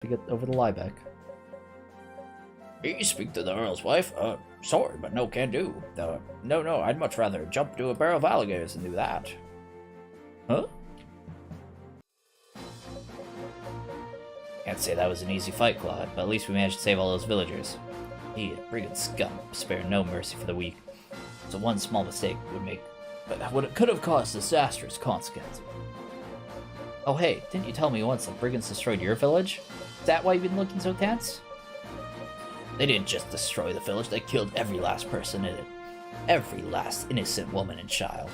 to get over the Liebeck. You speak to the Earl's wife? Sorry, but no can do. No, I'd much rather jump into a barrel of alligators than do that. Huh? Can't say that was an easy fight, Claude, but at least we managed to save all those villagers. He, brigand scum, spared no mercy for the weak. So one small mistake could have caused disastrous consequences. Oh hey, didn't you tell me once that brigands destroyed your village? Is that why you've been looking so tense? They didn't just destroy the village, they killed every last person in it. Every last innocent woman and child.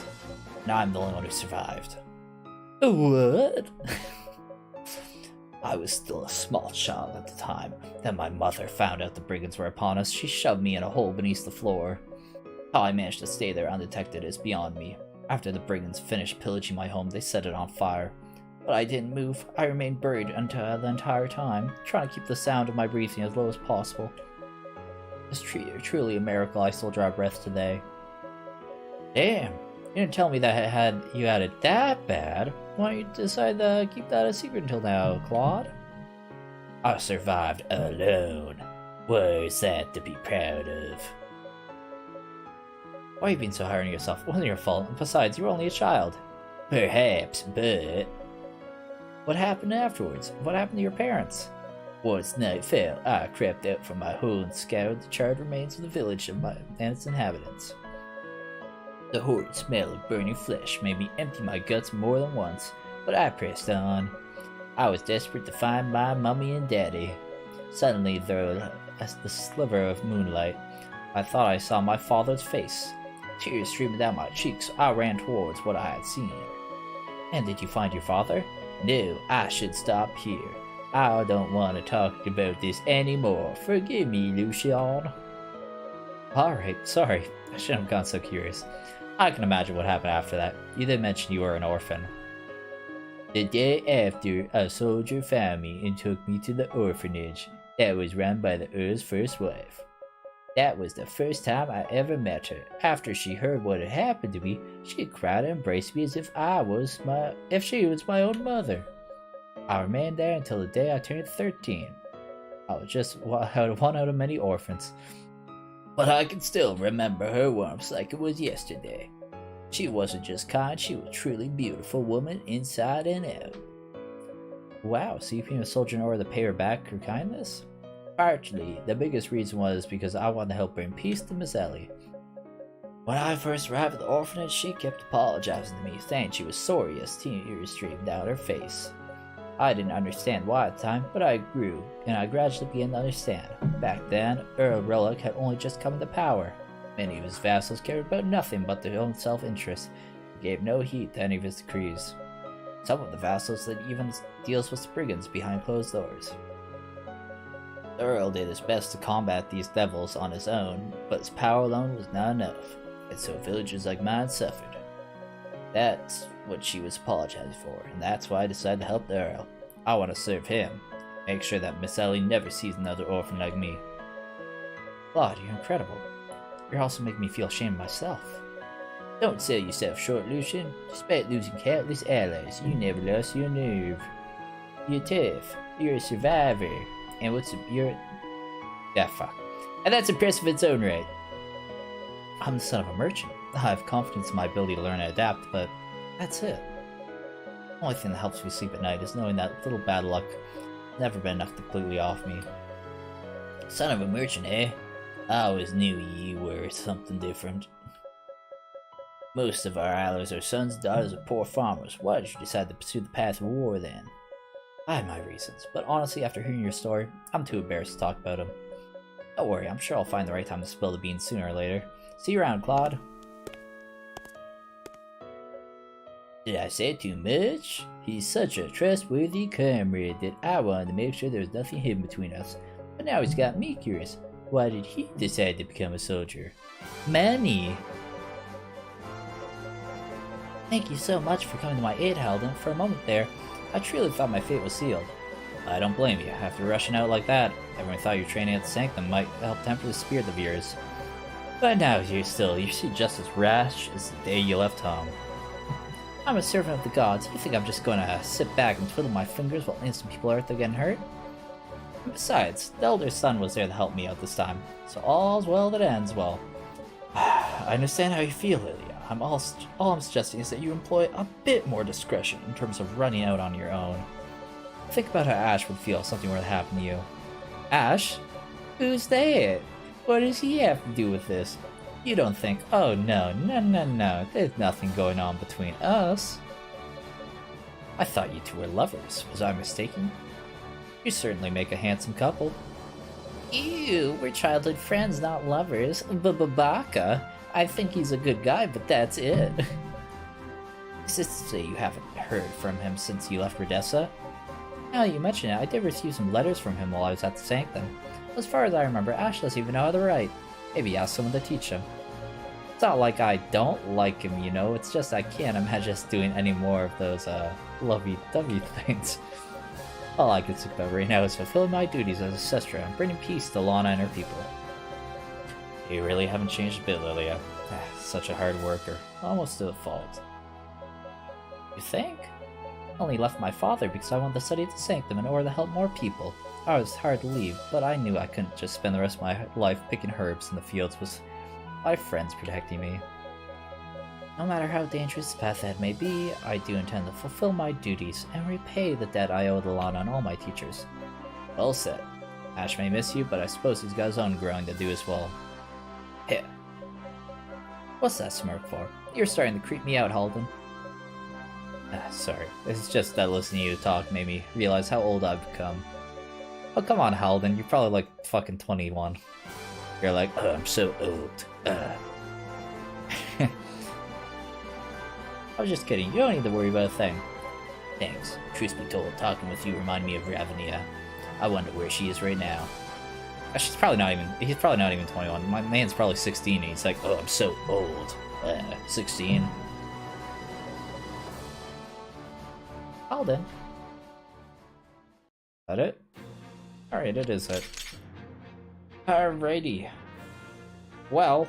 Now I'm the only one who survived. What? I was still a small child at the time. Then my mother found out the brigands were upon us. She shoved me in a hole beneath the floor. How I managed to stay there undetected is beyond me. After the brigands finished pillaging my home, they set it on fire. But I didn't move. I remained buried until the entire time, trying to keep the sound of my breathing as low as possible. It's truly a miracle I still draw breath today. Damn, you didn't tell me that you had it that bad. Why don't you decide to keep that a secret until now, Claude? I survived alone. What's that to be proud of? Why are you being so hard on yourself? It wasn't your fault, and besides, you were only a child. Perhaps, but... What happened afterwards? What happened to your parents? Once night fell, I crept out from my hole and scoured the charred remains of the village and its inhabitants. The horrid smell of burning flesh made me empty my guts more than once, but I pressed on. I was desperate to find my mummy and daddy. Suddenly, as the sliver of moonlight, I thought I saw my father's face. Tears streaming down my cheeks, I ran towards what I had seen. And did you find your father? No, I should stop here. I don't want to talk about this anymore. Forgive me, Lucian. Alright, sorry. I shouldn't have gone so curious. I can imagine what happened after that. You did mention you were an orphan. The day after, a soldier found me and took me to the orphanage that was run by the Earl's first wife. That was the first time I ever met her. After she heard what had happened to me, she cried and embraced me as if she was my own mother. I remained there until the day I turned 13. I was just one out of many orphans. But I can still remember her warmth like it was yesterday. She wasn't just kind, she was a truly beautiful woman inside and out. Wow, so you became a soldier in order to pay her back her kindness? Partly, the biggest reason was because I wanted to help bring peace to Miss Ellie. When I first arrived at the orphanage, she kept apologizing to me, saying she was sorry as tears streamed down her face. I didn't understand why at the time, but I grew, and I gradually began to understand. Back then, Earl Relic had only just come into power. Many of his vassals cared about nothing but their own self-interest, and gave no heed to any of his decrees. Some of the vassals did even deals with brigands behind closed doors. The Earl did his best to combat these devils on his own, but his power alone was not enough, and so villagers like mine suffered. That's what she was apologizing for, and that's why I decided to help the Earl. I want to serve him. Make sure that Miss Ellie never sees another orphan like me. Claude, you're incredible. You're also making me feel ashamed of myself. Don't sell yourself short, Lucian. Despite losing countless allies, you never lost your nerve. You're tough. You're a survivor. And And that's impressive in its own right. I'm the son of a merchant. I have confidence in my ability to learn and adapt, but that's it. The only thing that helps me sleep at night is knowing that little bad luck has never been enough to completely off me. Son of a merchant, eh? I always knew you were something different. Most of our allies are sons and daughters of poor farmers. Why did you decide to pursue the path of war then? I have my reasons, but honestly, after hearing your story, I'm too embarrassed to talk about them. Don't worry, I'm sure I'll find the right time to spill the beans sooner or later. See you around, Claude. Did I say too much? He's such a trustworthy comrade that I wanted to make sure there was nothing hidden between us. But now he's got me curious. Why did he decide to become a soldier? Money! Thank you so much for coming to my aid, Halden. For a moment there, I truly thought my fate was sealed. I don't blame you. After rushing out like that, everyone thought your training at the Sanctum might help temper the spirit of yours. But now you're just as rash as the day you left home. I'm a servant of the gods. You think I'm just gonna sit back and twiddle my fingers while innocent people are out there getting hurt? Besides, the elder son was there to help me out this time, so all's well that ends well. I understand how you feel, Lilia. All I'm suggesting is that you employ a bit more discretion in terms of running out on your own. Think about how Ash would feel if something were to happen to you. Ash? Who's that? What does he have to do with this? You don't think, oh no, there's nothing going on between us. I thought you two were lovers. Was I mistaken? You certainly make a handsome couple. Ew, we're childhood friends, not lovers. Baka. I think he's a good guy, but that's it. Is this to say you haven't heard from him since you left Redessa? Now that you mention it, I did receive some letters from him while I was at the Sanctum. As far as I remember, Ash doesn't even know how to write. Maybe ask someone to teach him. It's not like I don't like him, you know, it's just I can't imagine us doing any more of those, lovey-dovey things. All I can think about right now is fulfilling my duties as a sister and bringing peace to Lana and her people. You really haven't changed a bit, Lilia. Such a hard worker. Almost to a fault. You think? I only left my father because I wanted to study at the Sanctum in order to help more people. I was hard to leave, but I knew I couldn't just spend the rest of my life picking herbs in the fields with my friends protecting me. No matter how dangerous the path ahead may be, I do intend to fulfill my duties and repay the debt I owe to Lana and all my teachers. Well said. Ash may miss you, but I suppose he's got his own growing to do as well. Here. What's that smirk for? You're starting to creep me out, Halden. Sorry. It's just that listening to you talk made me realize how old I've become. Oh, come on, Halden. You're probably like fucking 21. You're like, oh, I'm so old. I was just kidding. You don't need to worry about a thing. Thanks. Truth be told, talking with you reminded me of Ravinia. I wonder where she is right now. He's probably not even 21. My man's probably 16 and he's like, oh, I'm so old. 16. Halden. Is that it? Alright, it is it. Alrighty. Well,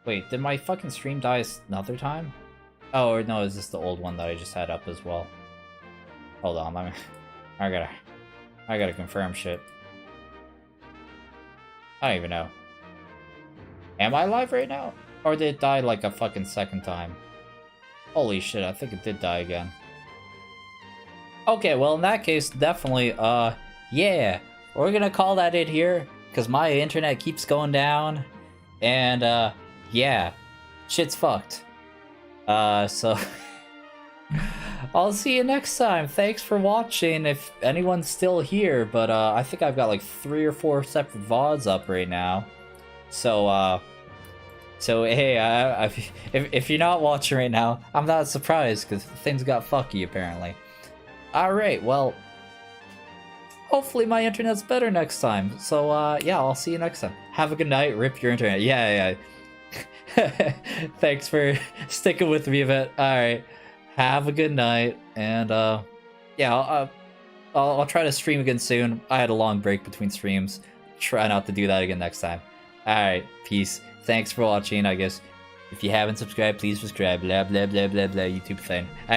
wait, did my fucking stream die another time? Oh, or no, is this the old one that I just had up as well? Hold on, I gotta confirm shit. I don't even know. Am I live right now? Or did it die like a fucking second time? Holy shit, I think it did die again. Okay, well in that case, definitely, yeah. We're gonna call that it here, because my internet keeps going down. And, yeah. Shit's fucked. So... I'll see you next time. Thanks for watching, if anyone's still here, but, I think I've got like 3 or 4 separate VODs up right now. So, hey, if you're not watching right now, I'm not surprised, because things got fucky, apparently. Alright, well... hopefully my internet's better next time. So, yeah, I'll see you next time. Have a good night, rip your internet. Yeah. Thanks for sticking with me a bit. Alright. Have a good night, and yeah, I'll try to stream again soon. I had a long break between streams. Try not to do that again next time. Alright, peace. Thanks for watching, I guess. If you haven't subscribed, please subscribe. Blah, blah, blah, blah, blah, YouTube thing. Alright.